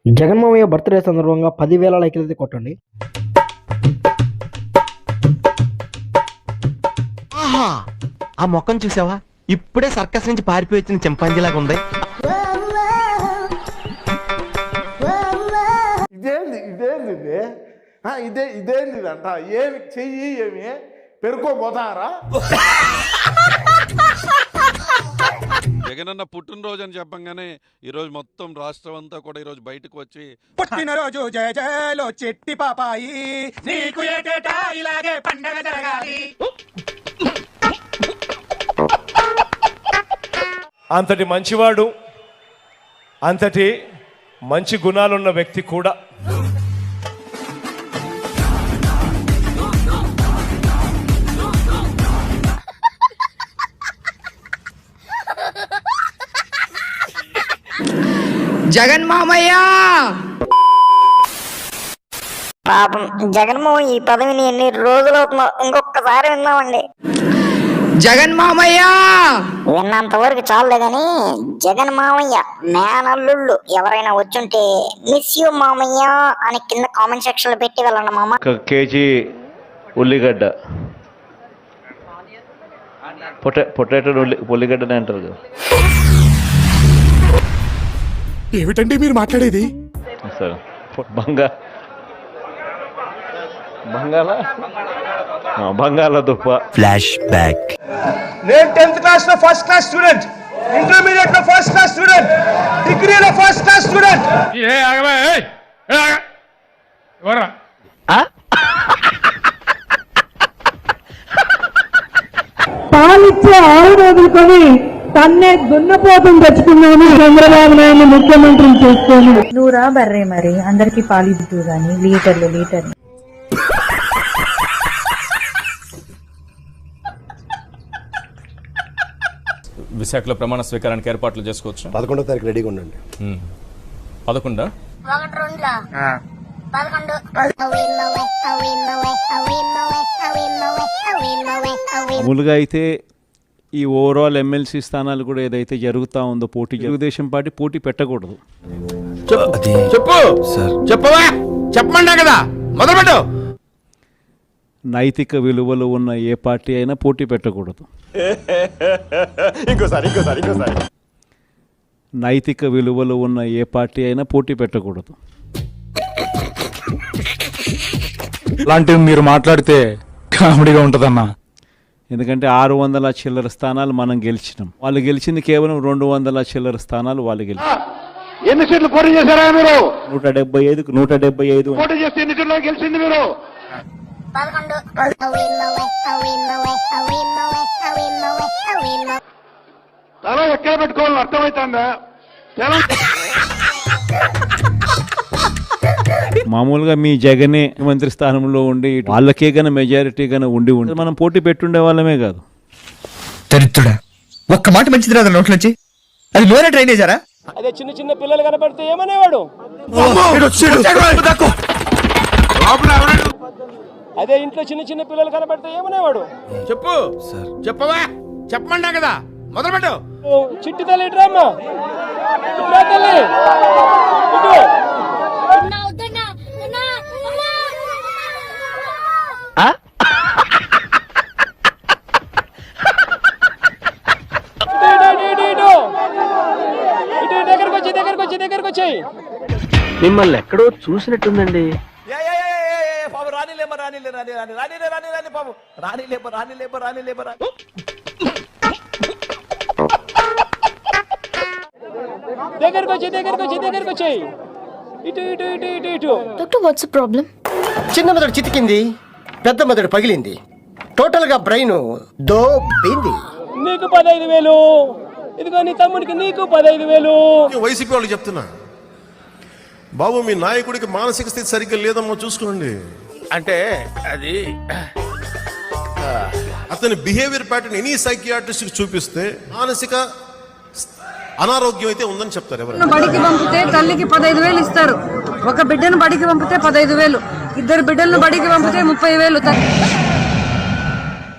జగన్మామయ్య birthday సందర్భంగా 10,000 లైకులైతే కొట్టండి. ఆహా, ఆ మొక్కను చూసావా? ఇప్పుడే సర్కస్ నుంచి పారిపోయి వచ్చిన చింపాంజీలాగా ఉంది. ఇదేంది అంట ఏమి చెయ్యి ఏమి పెరుకోపోతారా? జగనన్న పుట్టినరోజు అని చెప్పంగానే ఈరోజు మొత్తం రాష్ట్రం అంతా కూడా ఈరోజు బయటకు వచ్చి పుట్టినరోజు జయ జయలో చెట్టి పాపాయి నీకు ఏటేటా ఇలాగే పండగ జరగాలి. అంతటి మంచివాడు, అంతటి మంచి గుణాలున్న వ్యక్తి కూడా జగన్ మామయ్య. పాపం జగన్మోహన్ ఈ పదవిని ఎన్ని రోజులు అవుతుందో ఇంకొకసారి విన్నామండి. జగన్ మామయ్య విన్నంత వరకు చాలే గాని జగన్ మామయ్య మేనల్లుళ్ళు ఎవరైనా వచ్చుంటే మిస్ యూ మామయ్య అని కింద కామెంట్ సెక్షన్ లో పెట్టి వెళ్ళండి మామ. కేజీ ఉల్లిగడ్డ, పొటాటో ఉల్లిగడ్డనే అంటారు కదా. ఏమిటండి మీరు మాట్లాడేది? సరే, బంగాళదుంప. Flash back. నేను 10th క్లాస్ లో ఫస్ట్ క్లాస్ స్టూడెంట్, ఇంటర్మీడియట్ లో ఫస్ట్ క్లాస్ స్టూడెంట్, డిగ్రీలో ఫస్ట్ క్లాస్ స్టూడెంట్. పాలిచ్చే ఆవు వదులుకొని తన్నే దున్నపోతం తెచ్చుకున్నాను చంద్రబాబు నాయుడు ముఖ్యమంత్రిని చేసుకొని. నువ్వు రా బర్రే, మరి అందరికి పాలిద్దు గాని లీటర్లు. విశాఖలో ప్రమాణ స్వీకారానికి ఏర్పాట్లు చేసుకోవచ్చు. 11వ తారీఖు రెడీగా ఉండండి. 11 మామూలుగా అయితే ఈ ఓవరాల్ ఎమ్మెల్సీ స్థానాలు కూడా ఏదైతే జరుగుతూ ఉందో పోటీ, తెలుగుదేశం పార్టీ పోటీ పెట్టకూడదు. చెప్పమన్నా కదా, మొదలుపెట్టు. నైతిక విలువలు ఉన్న ఏ పార్టీ అయినా పోటీ పెట్టకూడదు. ఇంకోసారి నైతిక విలువలు ఉన్న ఏ పార్టీ అయినా పోటీ పెట్టకూడదు. ఇలాంటివి మీరు మాట్లాడితే కామెడీగా ఉంటదన్నా. ఎందుకంటే 600 చిల్లర స్థానాలు మనం గెలిచినాం, వాళ్ళు గెలిచింది కేవలం 200 చిల్లర స్థానాలు వాళ్ళు గెలిచారు. ఎన్ని సీట్లు పోటీ చేశారా మీరు? 175కు 175 పోటీ చేస్తే ఎన్ని సీట్లు గెలిచింది మీరు? 11. తల ఎక్కడ పెట్టుకోవాలని అర్థమవుతుందా? మామూలుగా మీ జగనే ముఖ్యమంత్రి స్థానంలో ఉండి వాళ్ళకే గన మెజారిటీ గన ఉండి మనం పోటీ పెట్టుండే వాళ్ళమే కాదు. దరిద్రుడా, ఒక్క మాట మంచిది రాదు నోట్ల నుంచి. అది నోరే డ్రైనేజారా? అదే చిన్న పిల్లలు కనపడితే ఏమనేవాడు? అదే ఇంట్లో చిన్న పిల్లలు కనపడితే ఏమనేవాడు? చెప్పవా? చెప్పమన్నా కదా, మొదలుపెట్టు. చిట్టి తల్లి డ్రామా తల్లి దగ్గరకు వచ్చాయి. మిమ్మల్ని ఎక్కడో చూసినట్టుందండి. దగ్గరకు వచ్చాయి. ఇటు. Doctor, what's the problem? చిన్న మెదడు చితికింది, పెద్ద మెదడు పగిలింది, టోటల్ గా బ్రెయిన్ దోబింది. నీకు 15,000, ఇదిగో నీ తమ్ముడికి నీకు 15,000. వైసీపీ వాళ్ళు చెప్తున్నా, బాబు మీ నాయకుడికి మానసిక స్థితి సరిగ్గా లేదమ్మా, చూసుకోండి. అంటే అది అతని బిహేవియర్ ప్యాటర్న్ ఎనీ సైకియాట్రిస్ట్ చూపిస్తే మానసిక అనారోగ్యం అయితే ఉందని చెప్తారు. ఎవరు బడికి పంపితే తల్లికి 15,000 ఇస్తారు. ఒక బిడ్డను బడికి పంపితే 15,000, 2 బిడ్డలను బడికి పంపితే 30,000.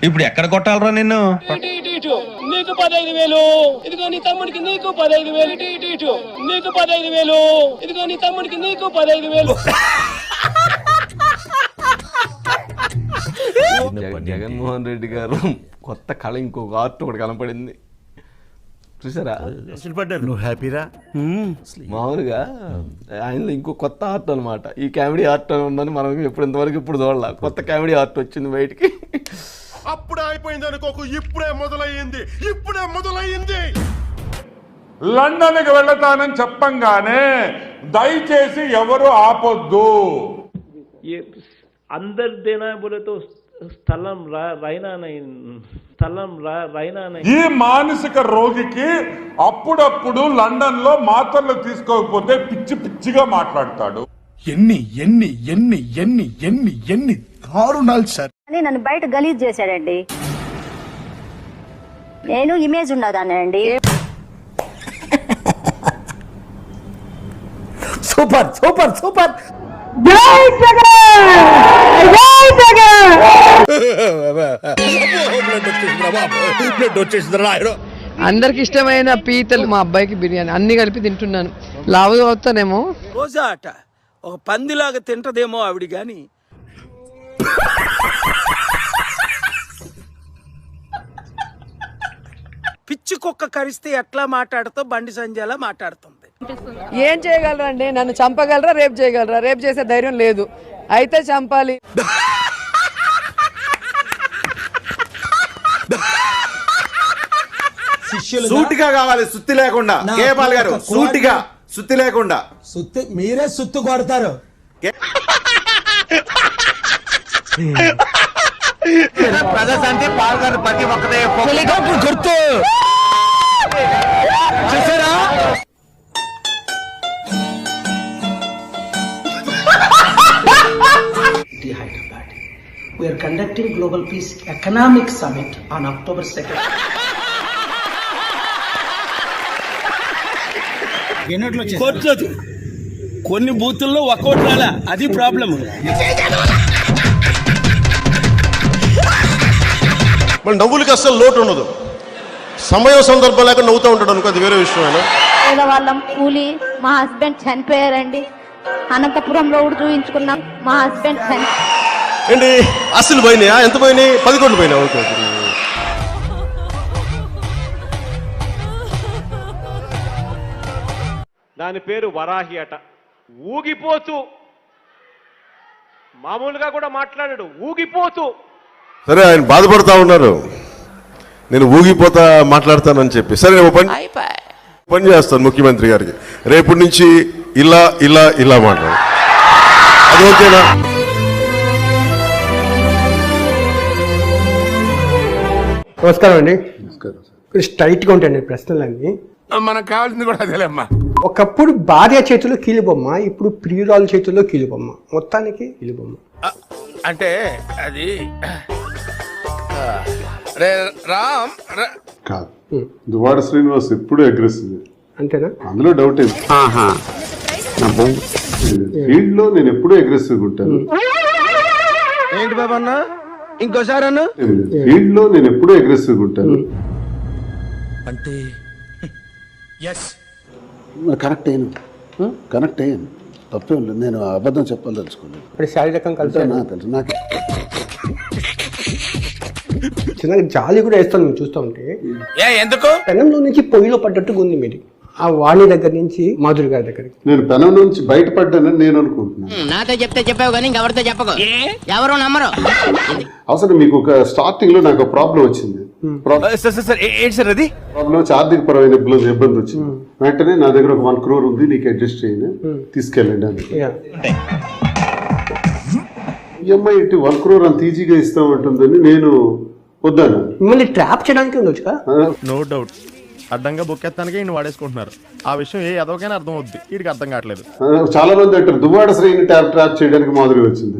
ఇప్పుడు ఎక్కడ కొట్టాలరా నిన్ను? నీకు 15,000, ఇదిగో నీ తమ్ముడికి నీకు 15,000, ఇటు ఇటు ఇటు నీకు 15,000, ఇదిగో నీ తమ్ముడికి నీకు 15,000. జగన్మోహన్ రెడ్డి గారు కొత్త కళ ఇంకొక ఆర్ట్ ఒకటి కనపడింది చూసారా? నువ్వు హ్యాపీరా? మామూలుగా ఆయనలో ఇంకో కొత్త ఆర్ట్ అనమాట. ఈ కామెడీ ఆర్ట్ ఉందని మనం ఇంతవరకు ఇప్పుడు చూడాల. కొత్త కామెడీ ఆర్ట్ వచ్చింది బయటికి. అప్పుడే అయిపోయింది అనుకోకు, ఇప్పుడే మొదలయ్యింది. లండన్కి వెళతానని చెప్పంగానే దయచేసి ఎవరు ఆపొద్దు. अंदर देना है बोले तो స్థలం రైనా ఈ మానసిక రోగికి అప్పుడప్పుడు లండన్ లో మాత్రలు తీసుకోకపోతే పిచ్చి పిచ్చిగా మాట్లాడతాడు. ఎన్ని ఎన్ని ఎన్ని ఎన్ని ఎన్ని ఎన్ని దారుణాలు సార్. నన్ను బయట గలీజ్ చేశాడండి. నేను ఇమేజ్ ఉన్నదానండి. Super super super. అందరికి ఇష్టమైన పీతలు, మా అబ్బాయికి బిర్యానీ, అన్ని కలిపి తింటున్నాను. లావు అవుతానేమో. రోజా అట ఒక పందిలాగా తింటదేమో ఆవిడ గాని. పిచ్చి కుక్క కరిస్తే ఎట్లా మాట్లాడుతూ బండి సంజయలా మాట్లాడుతుంది. ఏం చేయగలరా అండి? నన్ను చంపగలరా, రేపు చేయగలరా? రేపు చేసే ధైర్యం లేదు, అయితే చంపాలి. సూటిగా కావాలి, సుత్తి లేకుండా. కేపాల్ గారు సూటిగా, సుత్తి లేకుండా. సుత్తి మీరే సుత్తు కొడతారు. ప్రజాశాంతి పాల్గొని ప్రతి ఒక్కరే గుర్తు చూసారా? Hyderabad. We are conducting Global Peace Economic Summit on October 2nd. కొన్ని బూతుల్లో వర్కౌట్ రాలా, అది ప్రాబ్లం. మన నవ్వులకి అసలు లోటు ఉండదు. సమయం సందర్భం లేక నవ్వుతూ ఉంటాడు అనుకో, అది వేరే విషయం. వాళ్ళం కూలి, మా హస్బెండ్ చనిపోయారండి. అనంతపురంలో కూడా చూపించుకున్నాం, మా హస్బెండ్ ఏంటి అసలు పోయినాయా? ఎంత పోయినాయి? 10 కోట్లు పోయినా. ఓకే. దాని పేరు వరాహి అట. ఊగిపోతూ, మామూలుగా కూడా మాట్లాడాడు, ఊగిపోతూ. సరే, ఆయన బాధపడతా ఉన్నారు, నేను ఊగిపోతా మాట్లాడతానని చెప్పి. సరే, నేను పని చేస్తాను ముఖ్యమంత్రి గారికి. రేపటి నుంచి ఇలా ఇలా ఇలా మాట్లాడు. అది ఓకేనా? నమస్కారం అండి. స్ట్రైట్గా ఉంటాయండి ప్రశ్నలన్నీ. మనకు కావాల్సింది కూడా అదేలేమ్మా. ఒకప్పుడు భార్య చేతిలో కీలుబొమ్మ, ఇప్పుడు ప్రియురాల చేతిలో కీలుబొమ్మ. మొత్తానికి కీలుబొమ్మ అంటే అది రామ్ కాదు. దువ్వాడ శ్రీనివాస్ ఎప్పుడు అగ్రెసివ్, అంతేనా? అందులో డౌట్ ఏంటి? ఫీల్డ్ లో నేను ఎప్పుడూ అగ్రెసివ్ ఉంటాను. ఏంటి బాబా అన్న, ఇంకోసారి అన్న. ఫీల్డ్ లో నేను ఎప్పుడూ అగ్రెసివ్ ఉంటాను. అంటే కరెక్ట్ అయ్యాను, తప్పే లేదు. నేను అబద్ధం చెప్పాలనుకోలేదు. ఇప్పుడు శారీరకం కలిసి తెలుసు నాకు. చిన్నగా జాలి కూడా వేస్తాను మీరు చూస్తూ ఉంటే. ఎందుకు? పెనంలో నుంచి పొయ్యిలో పడ్డట్టుగా ఉంది మీది. ఆ వాణి దగ్గర నుంచి మాధురి గారి దగ్గరికి. నేను పెనం నుంచి బయటపడ్డానని నేను అనుకుంటున్నాను. నాతో చెప్తే చెప్పావు కానీ ఎవరితో చెప్పకు, ఎవరు నమ్మరు. అవసరం మీకు ఒక స్టార్టింగ్ లో నాకు ప్రాబ్లం వచ్చింది. ప్రాబ్లం వచ్చి ఆర్థిక పరమైన ఇబ్బంది వచ్చింది. వెంటనే నా దగ్గర ఒక 1 crore ఉంది, నీకు అడ్జస్ట్ చేయను, తీసుకెళ్ళండి అని. ఈఎంఐ 1 crore అంత ఈజీగా ఇస్తామంటుందని నేను వద్దాను. మిమ్మల్ని ట్రాప్ చేయడానికి ఉండొచ్చుగా. నో డౌట్, అడ్డంగా బొక్కెత్తానికే ఈయన వాడేసుకుంటున్నారు. ఆ విషయం ఏ ఎదవకైనా అర్థం అవుద్ది, వీడికి అర్థం కావట్లేదు. చాలా మంది అంటారు దువ్వాడ శ్రీని ట్రాప్ చేయడానికి మాధురి వచ్చింది.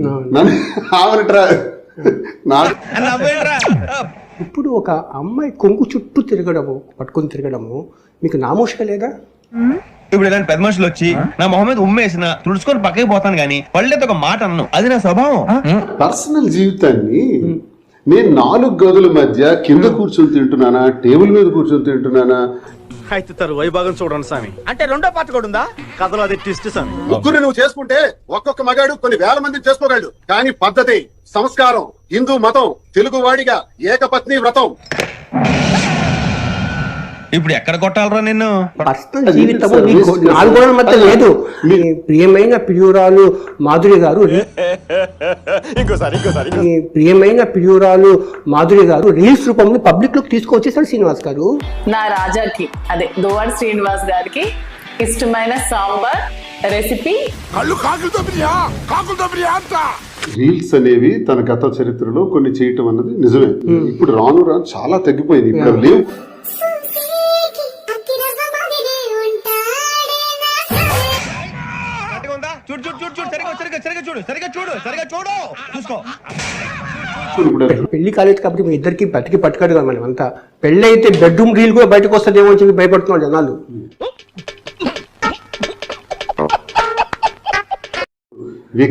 ఇప్పుడు ఒక అమ్మాయి కొంగు చుట్టూ తిరగడము, పట్టుకుని తిరగడము మీకు నామోషిక లేదా? ఇప్పుడు ఇలాంటి పెద్ద మనుషులు వచ్చి నా మొహం మీద ఉమ్మేసిన తుడుచుకొని పక్కకి పోతాను కానీ పళ్ళేతో ఒక మాట అన్ను, అది నా స్వభావం. పర్సనల్ జీవితాన్ని నేను 4 గదుల మధ్య కింద కూర్చొని తింటున్నానా, టేబుల్ మీద కూర్చొని తింటున్నానా? అయితే తరువాయి భాగం చూడండి స్వామి. అంటే రెండో పాట కూడా ఉందా? కథలో అది ట్విస్ట్ స్వామి. ముగ్గురు నువ్వు చేసుకుంటే ఒక్కొక్క మగాడు కొన్ని వేల మందిని చేసుకోగలడు. కానీ పద్ధతి, సంస్కారం, హిందూ మతం, తెలుగు వాడిగా ఏకపత్ని వ్రతం. ఇప్పుడు ఎక్కడ కొట్టాలరా నిన్ను? పర్సనల్ జీవితము మీకు 4 గోడల మధ్య లేదు. మీ ప్రియమైన ప్రియురాలు మాధురి గారు మీ ప్రియమైన ప్రియురాలు మాధురి గారు రీల్స్ రూపంలో పబ్లిక్ లోకి తీసుకొచ్చేసారు శ్రీనివాస్ గారు. నా రాజాకి అదే దువ్వాడ శ్రీనివాస్ గారికి ఇష్టమైన సాంబార్ రెసిపీ రీల్స్ అనేవి తన గత చరిత్రలో కొన్ని చేయటం అన్నది నిజమే. ఇప్పుడు రాను రాను చాలా తగ్గిపోయింది. ఇప్పుడు లేవు. పెళ్లి కాలేదు కాబట్టి మీ ఇద్దరికి బతికి పట్టుకాడు కదా. మనం అంతా పెళ్లి అయితే బెడ్రూమ్ రీల్ కూడా బయటకు వస్తుందేమో అని చెప్పి భయపడుతున్నారు జనాలు.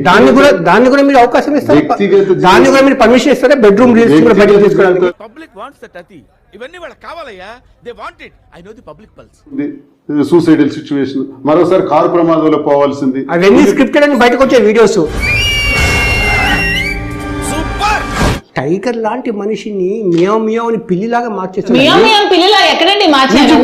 దాన్ని కూడా మీరు అవకాశం ఇస్తారు, దాన్ని కూడా మీరు పర్మిషన్ ఇస్తారా? బెడ్రూమ్ రీల్స్ కూడా బయటకు తీసుకోవడానికి పబ్లిక్ వాంట్స్ దట్ అతి. ఇవన్నీ వాళ్ళకి కావాలయ్యా. They want it. I know the public pulse. Suicidal situation, మరోసారి కారు ప్రమాదంలో పోవాల్సింది, అవన్నీ స్క్రిప్టెడ్ అని బయటకు వచ్చే వీడియోస్. టైగర్ లాంటి మనిషిని మియావ్ మియావ్ అని పిల్లిలాగా మార్చేస్తారు. పిల్లలాగా ఎక్కడండి మార్చారు?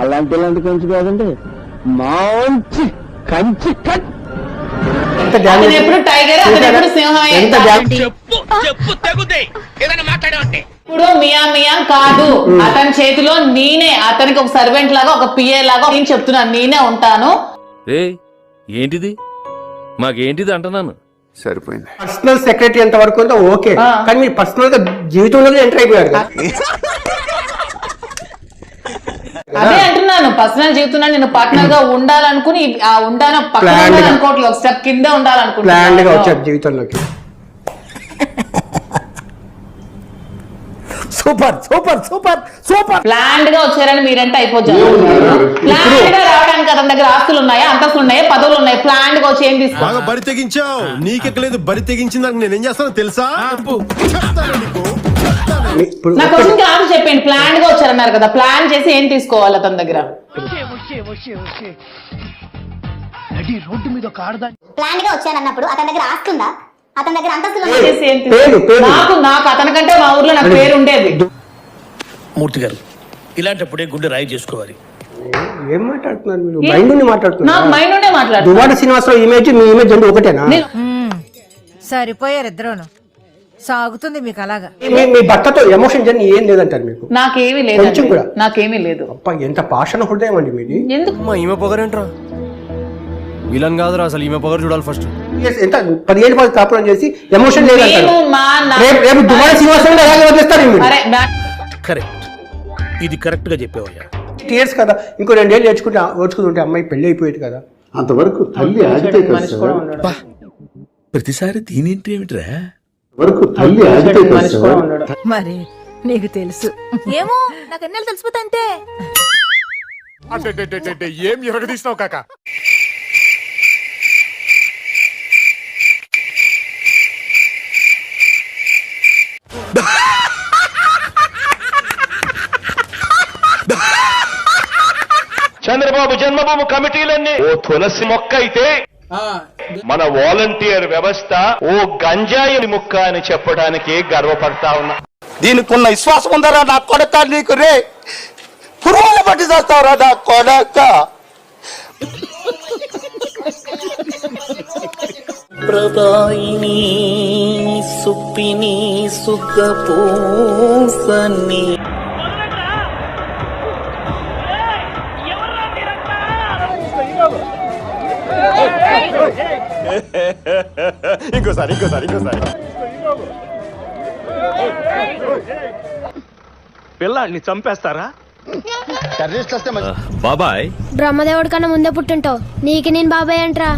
అలాంటి కంచి కాదండి, మంచి కంచి కట్. ఇప్పుడు మియా మియా కాదు, అతని చేతిలో నేనే, అతనికి ఒక సర్వెంట్ లాగా, ఒక పిఏ లాగా నేను చెప్తున్నాను, నేనే ఉంటాను. ఏంటిది మాకేంటిది అంటున్నాను. సరిపోయింది. పర్సనల్ సెక్రటరీ ఎంత వరకు ఉందో ఓకే, కానీ మీరు పర్సనల్ గా జీవితంలో ఎంటర్ అయిపోయారు. అదే అంటున్నాను, పర్సనల్ జీవితంలో నేను పార్ట్నర్ గా ఉండాలనుకుని అనుకోవట్లేదు, ఒక స్టెప్ కింద ఉండాలనుకుంటున్నాను జీవితంలోకి. Super super super super. Planned గా వచ్చారని మీరంటే అయిపోతారు. ప్లాండ్ గా రావడానికి అతని దగ్గర ఆస్తులు ఉన్నాయా, అంతస్తులు ఉన్నాయా, పదవులు ఉన్నాయి? ప్లాండ్ గా వచ్చి ఏం తీసుకో. బరి తెగించావు, నీకెక్కలేదు. బరి తెగించిందాక నేనేం చేస్తానో తెలుసా? నా క్వశ్చన్ కి ఆన్సర్ చెప్పండి. ప్లాన్ గా వచ్చారన్నారు కదా, ప్లాన్ చేసి ఏం తీసుకోవాలి అతని దగ్గర? ప్లాన్ గా వచ్చానన్నప్పుడు అతని దగ్గర ఆస్తుందా, అతని దగ్గర అంతస్తులు నాకు అతనికంటే మా ఊర్లో నాకు పేరు ఉండేది. మూర్తి గారు, ఇలాంటప్పుడే గుండె రాయి చేసుకోవాలి. ఏం మాట్లాడుతున్నారు మీరు? మైండ్ నుండి మాట్లాడుతున్నారు. నాకు మైండ్ నుండే మాట్లాడుతున్నారు. దువ్వాడ శ్రీనివాసరావు ఇమేజ్ మీ ఇమేజ్ రెండు ఒకటేనా? సరిపోయారు ఇద్దరును. సాగుతుంది మీకు అలాగా. మీ భర్తతో ఎమోషన్ జర్నీ ఏం లేదంటారు మీకు? నాకేమీ లేదు, కొంచెం కూడా నాకేమీ లేదు. ఎంత పాషణ హృదయం అండి మీది. ఎందుకు ఈమె పొగరేంట్రా? విలన్ కాదురా అసలు, ఈమె పొగరు చూడాలి ఫస్ట్. ఎంత 10 ఏళ్ళ పాటు కాపురం చేసి ఎమోషన్ లేదంటారు. రేపు దువ్వాడ శ్రీనివాసరావు అలాగే వదిలేస్తారు. కరెక్ట్, ఇది కరెక్ట్ గా చెప్పేవయ్యా. టీయర్స్ కదా, ఇంకో 2 ఏళ్ళు ఓర్చుకుంటుంటే అమ్మాయి పెళ్లి అయిపోయేది కదా. అంతవరకు తల్లి ఆగితే ప్రతిసారి దీనింటి ఏమిట్రా? వరకు తల్లి ఆగితే మరి నీకు తెలుసు ఏమో, నాకు ఎన్నెళ్ళు తెలిసిపోతా అంతే. ఏం ఎరగదీసినావు కాక? చంద్రబాబు జన్మభూమి కమిటీలన్నీ ఓ తులసి మొక్క అయితే మన వాలంటీర్ వ్యవస్థ ఓ గంజాయి ముక్క అని చెప్పడానికి గర్వపడతా ఉన్నా. దీనికి ఉన్న విశ్వాసం ఉందరా నా కొడక? నీకు రే పురుగులు పట్టి చేస్తావురా నా కొడక. ప్రదాయిని సుప్పిని సుఖపూసని ఇంకోసారి పిల్లాడిని చంపేస్తారా? బాబాయ్, బ్రహ్మదేవుడి కన్నా ముందే పుట్టింటావు, నీకు నేను బాబాయ్ అంట్రా.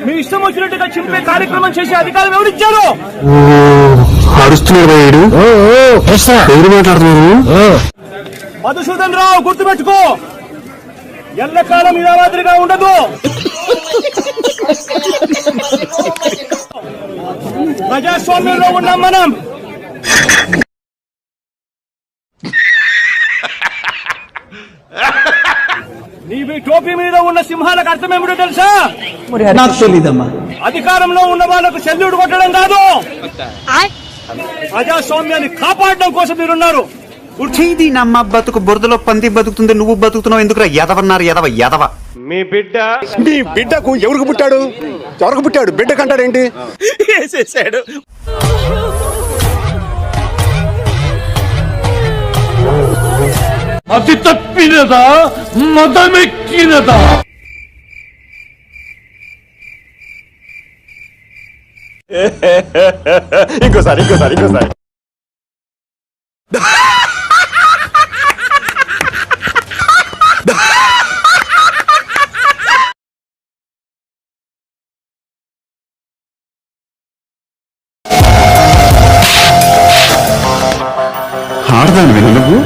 మీ ఇష్టం వచ్చినట్టుగా చింపే కార్యక్రమం చేసే అధికారం ఎవరిచ్చారు? మధుసూదన్ రావు గుర్తుపెట్టుకో, ఎల్లకాలం ఇలా మాదిరిగా ఉండదు. ప్రజాస్వామ్యంలో ఉన్నాం మనం. నీ టోపీ మీద ఉన్న సింహాలకు అర్థం ఏమిటో తెలుసా? నాకు తెలీదమ్మా. అధికారంలో ఉన్న వాళ్ళకు సెల్యూట్ కొట్టడం కాదు, ప్రజాస్వామ్యాన్ని కాపాడడం కోసం మీరున్నారు. ఉర్చీది నమ్మ బతుకు బురదలో పంది బతుకుతుంది, నువ్వు బతుకుతున్నావు ఎందుకురా? ఎదవన్నారు ఎదవ. మీ బిడ్డకు ఎవరికి పుట్టాడు? బిడ్డ కంటాడేంటి? వేసేసాడు. అతి తప్పినదా మదమెక్కినదా? ఇంకోసారి ఆడదాను విను నువ్వు.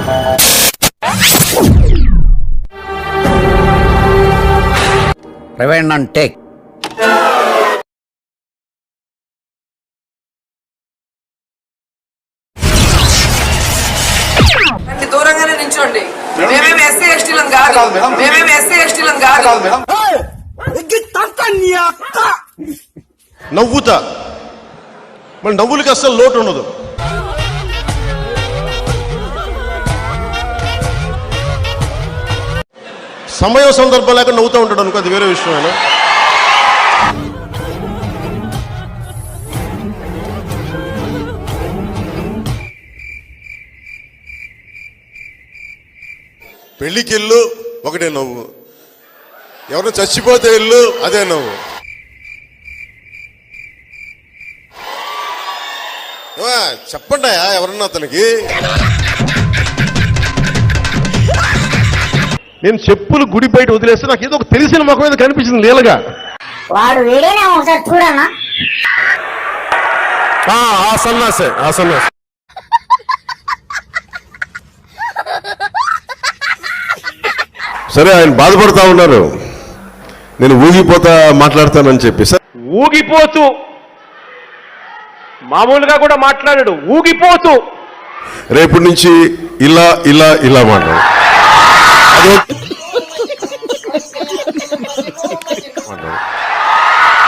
Rewind and take. దూరంగానే నించోండి. మేమేమి ఎస్సీ ఎస్టీలం కాదు. నవ్వుతా, మరి నవ్వులకి అస్సలు లోటు ఉండదు. సమయం సందర్భం లేక నవ్వుతూ ఉంటాడు అనుకో, అది వేరే విషయమేనా? పెళ్లికి ఇల్లు ఒకటే నవ్వు, ఎవరు చచ్చిపోతే ఇల్లు అదే నవ్వు. చెప్పండి ఎవరన్నా అతనికి. నేను చెప్పులు గుడి బయట వదిలేస్తే నాకు ఏదో ఒక తెలిసిన ముఖం మీద కనిపించింది నీళ్ళగా. వాడు వేడేనా ఒకసారి చూడన్నా? ఆ సన్నాసే. సరే, ఆయన బాధపడతా ఉన్నారు, నేను ఊగిపోతా మాట్లాడతానని చెప్పి. సార్ ఊగిపోతూ మామూలుగా కూడా మాట్లాడాడు, ఊగిపోతూ. రేపటి నుంచి ఇలా మాట్లాడు.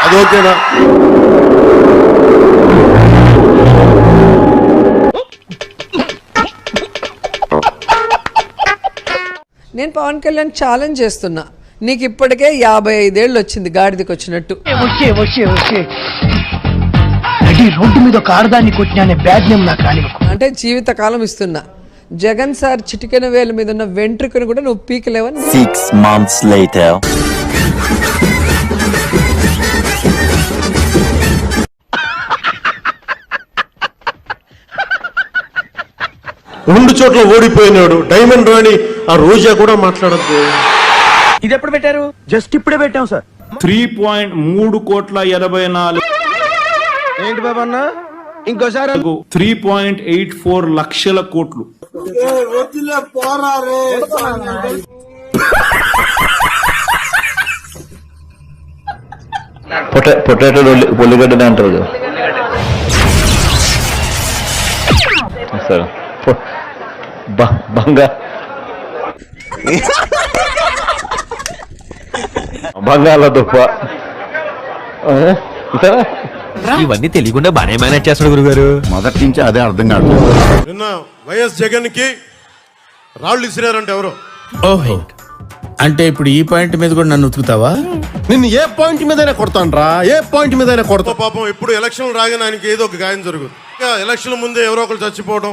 అది ఓకేనా? నేను పవన్ కళ్యాణ్ ఛాలెంజ్ చేస్తున్నా, నీకు ఇప్పటికే 55 ఏళ్ళు వచ్చింది గాడిదకి వచ్చినట్టు. రోడ్డు మీద ఒక ఆడదాన్ని కొట్టిన బ్యాడ్ నేమ్ నాకు రాని. అంటే జీవితకాలం ఇస్తున్నా. జగన్ సార్ చిటికెన వేల మీద ఉన్న వెంట్రుకను కూడా నువ్వు పీకలేవని. 6 months later. రెండు చోట్ల ఓడిపోయినాడు. డైమండ్ రాణి ఆ రోజా కూడా మాట్లాడద్దు. ఇది ఎప్పుడు పెట్టారు? జస్ట్ ఇప్పుడే పెట్టాం సార్. 3.384 ఏంటి బాబా అన్న? ఇంకోసారి 3.84 లక్షల కోట్లు. పొటాటో ఉల్లిగడ్డనే అంటారు సార్. బంగాళదుంప ఇవన్నీ తెలియకుండా బానే మేనేజ్ చేస్తాడు గురుగారు. మొదటి నుంచి అదే అర్థం కాదు. నిన్న వైఎస్ జగన్ కి రాళ్ళు ఇసిరారంటే ఎవరు? ఓహో, అంటే ఇప్పుడు ఈ పాయింట్ మీద కూడా నన్ను ఉతుకుతావా? నిన్ను ఏ పాయింట్ మీదైనా కొడతాను రా, ఏ పాయింట్ మీదైనా కొడతా. పాపం ఎప్పుడు ఎలక్షన్ రాగానే ఆయనకి ఏదో ఒక గాయం జరుగుతుంది. ఎలక్షన్ ముందే ఎవరో ఒకరు చచ్చిపోవడం,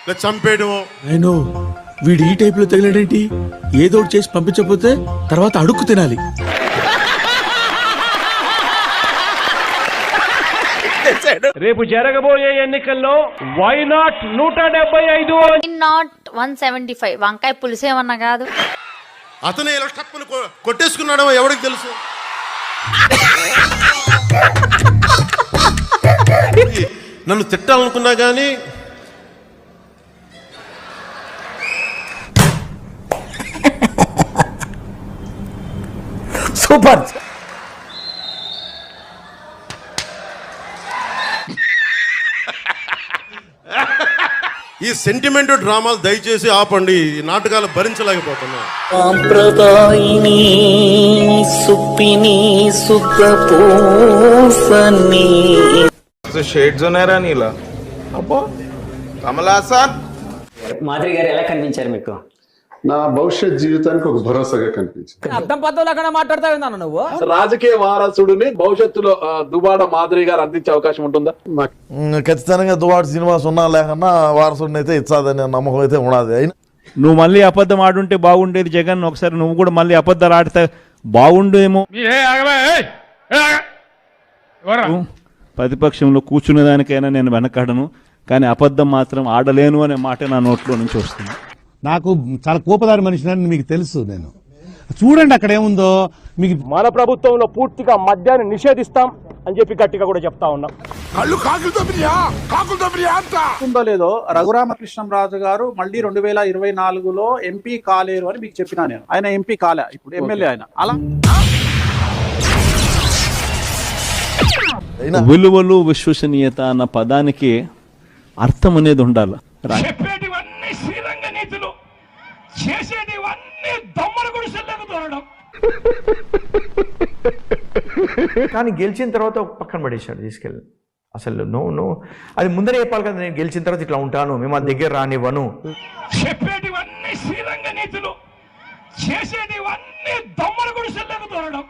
లేదా చంపేయడం. నేను వీడు ఈ టైప్ లో తగిలాడేంటి? ఏదో ఒకటి చేసి పంపించకపోతే తర్వాత అడుక్కు తినాలి. రేపు జరగబోయే ఎన్నికల్లో వై నాట్ 175 నాట్ 175 వంకాయ పులుసు ఏమన్నా కాదు. అతనే ఇలా కొట్టేసుకున్నాడో ఎవరికి తెలుసు? నన్ను తిట్టాలనుకున్నా కానీ సూపర్. ఈ సెంటిమెంట్ డ్రామాలు దయచేసి ఆపండి. ఈ నాటకాలు భరించలేకపోతున్నా. సాంప్రదాయిని సుప్పిని సుఖ పోసని షేడ్స్ ఉన్నారా నీలా? అబ్బో కమలాసన్. మాదిరి గారు ఎలా కనిపించారు మీకు? నా భవిష్యత్ జీవితానికి ఒక భరోసాగా కనిపించింది. అర్థం పద్ధతులు అక్కడ మాట్లాడతావు నువ్వు. రాజకీయ వారసుడిని భవిష్యత్తులో దుబాడ మాదిరి గారు అందించే అవకాశం ఉంటుందా? ఖచ్చితంగా దువాడు శ్రీనివాస్ ఉన్నా లేకన్నా వారసుడిని అయితే ఇచ్చాదని నమ్మకం అయితే ఉన్నది. నువ్వు మళ్ళీ అబద్ధం ఆడుంటే బాగుండేది జగన్. ఒకసారి నువ్వు కూడా మళ్ళీ అబద్ధాలు ఆడితే బాగుండేమో. ప్రతిపక్షంలో కూర్చునే దానికైనా నేను వెనకాడను, కానీ అబద్ధం మాత్రం ఆడలేను అనే మాట నా నోట్లో నుంచి వస్తుంది. నాకు చాలా కోపదారి మనిషిని మీకు తెలుసు. నేను చూడండి అక్కడ ఏముందో. మీకు మన ప్రభుత్వంలో పూర్తిగా మద్యాన్ని నిషేధిస్తాం అని చెప్పి గట్టిగా కూడా చెప్తా ఉన్నాం. ఉందో లేదో రఘురామకృష్ణంరాజు గారు మళ్ళీ 2024లో ఎంపీ కాలేరు అని మీకు చెప్పినా నేను. ఆయన ఎంపీ కాలే, ఇప్పుడు ఎమ్మెల్యే ఆయన. అలా విలువలు విశ్వసనీయత అన్న పదానికి అర్థం అనేది ఉండాలి. చెప్పేటివన్నీ శ్రీరంగ నీతులు, చేసేటివన్నీ దొమ్మల గుడిసెల్లోకి దూరడం. కానీ గెలిచిన తర్వాత ఒక పక్కన పడేశాడు తీసుకెళ్ళి. అసలు నో అది ముందరే చెప్పాలి కదా, నేను గెలిచిన తర్వాత ఇట్లా ఉంటాను, మేము ఆ దగ్గర రానివ్వను. చెప్పేటివన్నీ శ్రీరంగ నీతులు, చేసేటివన్నీ దొమ్మల గుడిసెల్లోకి దూరడం.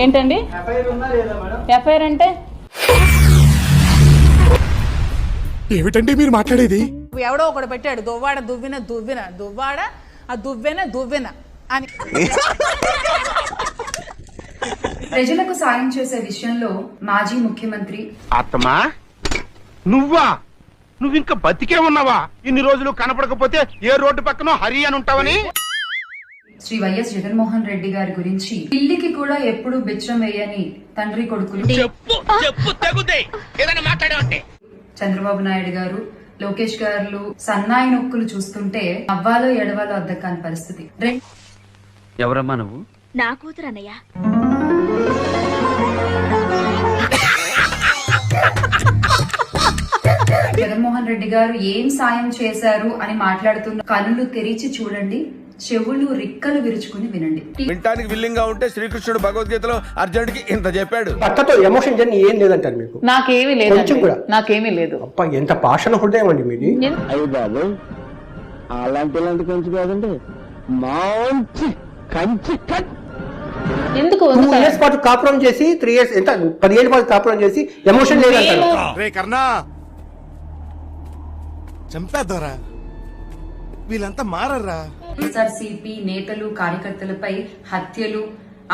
ఏంటండి ఎఫ్ఐఆర్ అంటే? ఏమిటండి మీరు మాట్లాడేది? ఎవడో ఒకడు పెట్టాడు దువ్వాడ దువ్విన దువ్విన దువ్వాడ ఆ దువ్వెన దువ్వెన అని. ప్రజలకు సాయం చేసే విషయంలో మాజీ ముఖ్యమంత్రి ఆత్మా నువ్వు ఇంకా బతికే ఉన్నావా? ఇన్ని రోజులు కనపడకపోతే ఏ రోడ్డు పక్కనో హరి అని ఉంటావని. శ్రీ వైఎస్ జగన్మోహన్ రెడ్డి గారి గురించి పిల్లికి కూడా ఎప్పుడు బిచ్చం వేయని తండ్రి కొడుకులు చంద్రబాబు నాయుడు గారు, లోకేష్ గారు సన్నాయి నొక్కులు చూస్తుంటే అవ్వాలో ఎడవాలో అర్థం కాని పరిస్థితి. ఎవరమ్మా నువ్వు? నా కూతురు అన్నయ్య. జగన్మోహన్ రెడ్డి గారు ఏం సాయం చేశారు అని మాట్లాడుతున్న కనులు తెరిచి చూడండి, చెవులు రిక్కలు విరుచుకుని వినండి. వినటానికి విల్లింగ్ గా ఉంటే శ్రీకృష్ణుడు భగవద్గీతలో అర్జునుడికి ఇంత చెప్పాడు. పక్కతో ఎమోషన్ జర్నీ ఏం లేదంటారు మీకు? నాకేమీ లేదు, కొంచెం కూడా నాకేమీ లేదు. అప్ప ఎంత పాషణ హృదయం అండి మీది. అయ్యి బాబు అలాంటి కొంచెం కాదండి, మంచి కంచి ఎందుకు 2 years పాటు కాపురం చేసి 3 years ఎంత 10 ఏళ్ళ పాటు కాపురం చేసి ఎమోషన్ లేదంటారు. రే కర్ణా చంపేద్దారా, వీళ్ళంతా మారరా. ఎస్ఆర్సీపీ నేతలు కార్యకర్తలపై హత్యలు,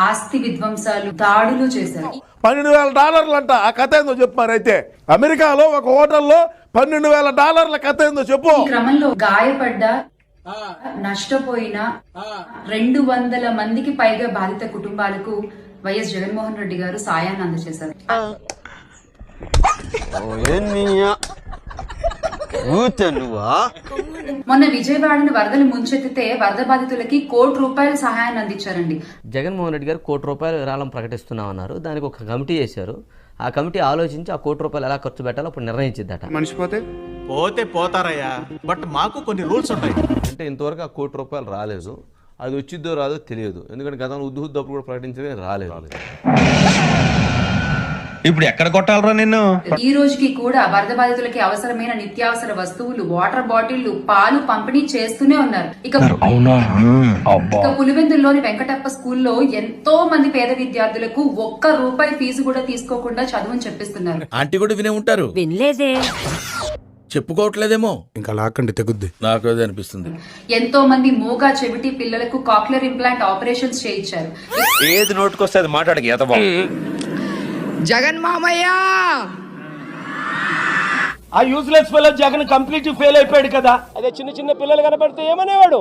ఆస్తి విధ్వంసాలు, దాడులు చేశారు. $12,000 అంట. ఆ కథ ఏందో చెప్పు. మరైతే అమెరికాలో ఒక హోటల్లో $12,000 కథ ఏందో చెప్పు. ఈ క్రమంలో గాయపడ్డ, నష్టపోయిన 200 మందికి పైగా బాధిత కుటుంబాలకు వైఎస్ జగన్మోహన్ రెడ్డి గారు సాయాన్ని అందజేశారు. మొన్న విజయవాడను వరదలు ముంచెత్తితే వరద బాధితులకి ₹1,00,00,000 సహాయాన్ని అందించారండి. జగన్మోహన్ రెడ్డి గారు ₹1,00,00,000 విరాళం ప్రకటిస్తున్నామన్నారు. దానికి ఒక కమిటీ చేశారు. ఆ కమిటీ ఆలోచించి ఆ ₹1,00,00,000 ఎలా ఖర్చు పెట్టాలో అప్పుడు నిర్ణయించిద్దట. మనిషి పోతే పోతారయ్యా, బట్ మాకు కొన్ని రూల్స్ ఉంటాయి. అంటే ఇంతవరకు ఆ ₹1,00,00,000 రాలేదు. అది వచ్చిద్దో రాదో తెలియదు. ఎందుకంటే గతంలో ఉద్దుహుద్దప్పుడు కూడా ప్రకటించే రాలేదు. ఇప్పుడు ఎక్కడ కొట్టాలరా నిన్ను? ఈ రోజుకి కూడా వరద బాధితులకి అవసరమైన నిత్యావసర వస్తువులు, వాటర్ బాటిళ్లు, పాలు పంపిణీ చేస్తూనే ఉన్నారు. ఇక పులివెందుల్లోని వెంకటప్ప స్కూల్లో ఎంతో మంది పేద విద్యార్థులకు ₹1 ఫీజు కూడా తీసుకోకుండా చదువుని చెప్పిస్తున్నారు. ఆంటీ కూడా వినే ఉంటారు. వినలేదే, చెప్పుకోవట్లేదేమో. ఇంకా లాక్కండి తెగుద్ది, నాకు అదే అనిపిస్తుంది. ఎంతో మంది మూగా చెవిటి పిల్లలకు కాక్లియర్ ఇంప్లాంట్ ఆపరేషన్స్ చేయించారు. ఏది నోటుకొస్తే అది మాట్లాడక జగన్ మామయ్య ఆ useless fellow Jagan complete fail అయిపోయాడు కదా. అదే చిన్న చిన్న పిల్లలు కనపడితే ఏమనేవాడు?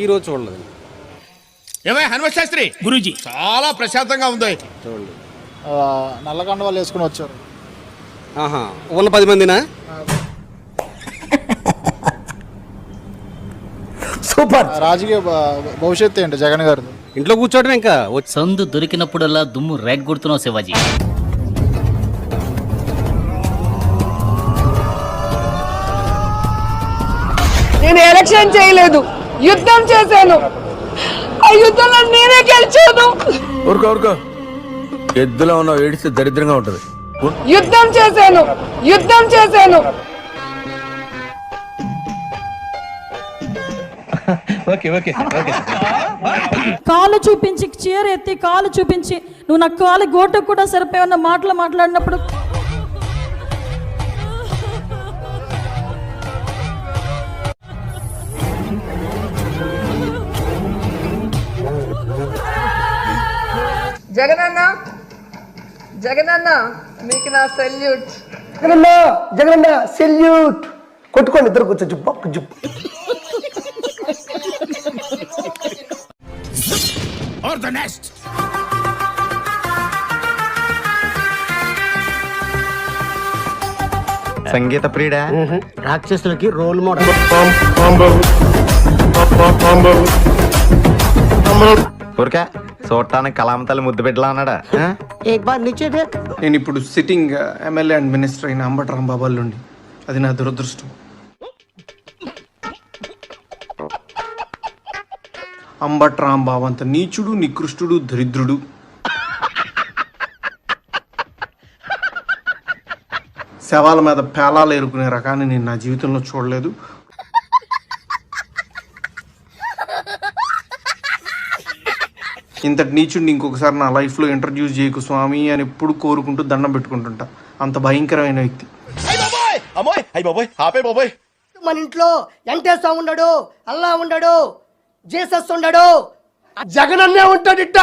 ఈ రోజు చూడలేదు. ఏమై హనుమత్ శాస్త్రి గురూజీ చాలా ప్రశాంతంగా ఉంది. చూడండి. నల్లకండ వాళ్ళు వేసుకుని వచ్చారు. ఆహా, ఉన్న 10 మందినా? సూపర్. రాజకీయ భవిష్యత్తు ఏంటి జగన్ గారు? ఇంట్లో కూర్చోవడం ఇంకా సందు దొరికినప్పుడల్లా దుమ్ము రేగొడుతున్నావు శివాజీ. నేను ఎలక్షన్ చేయలేదు, యుద్ధం చేశాను. ఆ యుద్ధంలో నేనే గెలిచాను. ఊరుకో ఎద్దులో ఉన్న ఏడిస్తే దరిద్రంగా ఉంటది. యుద్ధం చేశాను. కాలు చూపించి చీర ఎత్తి కాలు చూపించి నువ్వు నా కాలు గోట కూడా సరిపోయన్న మాటలు మాట్లాడినప్పుడు జగనన్న మీకు నా సెల్యూట్. జగనన్న సెల్యూట్ కొట్టుకోండి ఇద్దరు కూర్చో జుప్పు జుప్పు. Or the next. సంగీత ప్రియుడా, రాక్షసులకి రోల్ మోడల్. ఊరికా చూడటానికి కలామతల్లి ముద్దు బిడ్డలా ఉన్నాడా? నేను ఇప్పుడు సిట్టింగ్ ఎమ్మెల్యే అండ్ మినిస్టర్ అయిన అంబటి రాంబాబు అల్లుండి. అది నా దురదృష్టం. అంబటి రాంబాబు అంత నీచుడు, నికృష్టుడు, దరిద్రుడు. శవాల మీద పేలాలు ఏరుకునే రకాన్ని నేను నా జీవితంలో చూడలేదు. ఇంతటి నీచుడిని ఇంకొకసారి నా లైఫ్లో ఇంట్రడ్యూస్ చేయకు స్వామి అని ఎప్పుడు కోరుకుంటూ దండం పెట్టుకుంటుంటా. అంత భయంకరమైన వ్యక్తి. మన ఇంట్లో వెంకటేశ్వర ఉండడు, అల్లా ఉండడు, జీసస్ ఉండడు, జగనన్నే ఉంటాడు ఇట్ట.